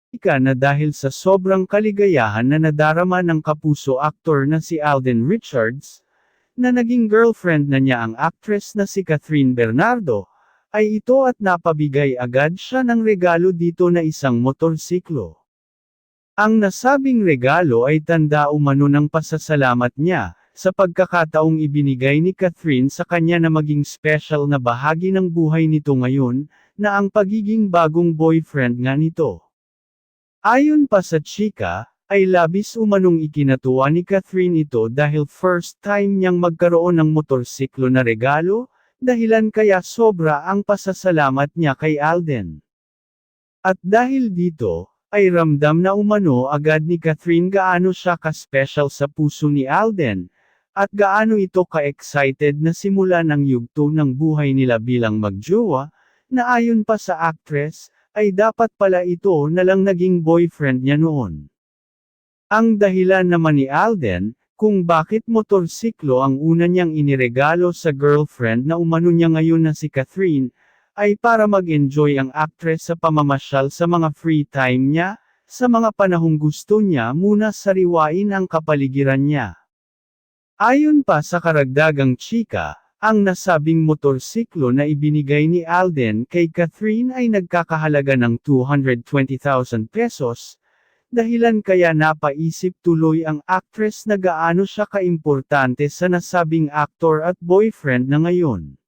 Ika na dahil sa sobrang kaligayahan na nadarama ng kapuso aktor na si Alden Richards, na naging girlfriend na niya ang actress na si Catherine Bernardo, ay ito at napabigay agad siya ng regalo dito na isang motorsiklo. Ang nasabing regalo ay tanda umano ng pasasalamat niya, sa pagkakataong ibinigay ni Catherine sa kanya na maging special na bahagi ng buhay nito ngayon, na ang pagiging bagong boyfriend nga nito. Ayon pa sa chika, ay labis umanong ikinatuwa ni Catherine ito dahil first time niyang magkaroon ng motorsiklo na regalo, dahilan kaya sobra ang pasasalamat niya kay Alden. At dahil dito, ay ramdam na umano agad ni Catherine gaano siya ka-special sa puso ni Alden, at gaano ito ka-excited na simulan ang yugto ng buhay nila bilang magjowa, na ayon pa sa actress, ay dapat pala ito na lang naging boyfriend niya noon. Ang dahilan naman ni Alden, kung bakit motorsiklo ang una niyang iniregalo sa girlfriend na umano niya ngayon na si Catherine, ay para mag-enjoy ang actress sa pamamasyal sa mga free time niya, sa mga panahong gusto niya muna sariwain ang kapaligiran niya. Ayon pa sa karagdagang chika, ang nasabing motorsiklo na ibinigay ni Alden kay Catherine ay nagkakahalaga ng 220,000 pesos, dahilan kaya napaisip tuloy ang actress na gaano siya kaimportante sa nasabing aktor at boyfriend na ngayon.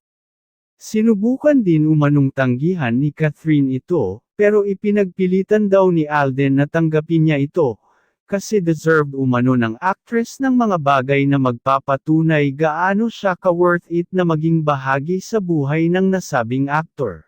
Sinubukan din umanong tanggihan ni Catherine ito, pero ipinagpilitan daw ni Alden na tanggapin niya ito, kasi deserved umano ng actress ng mga bagay na magpapatunay gaano siya ka-worth it na maging bahagi sa buhay ng nasabing aktor.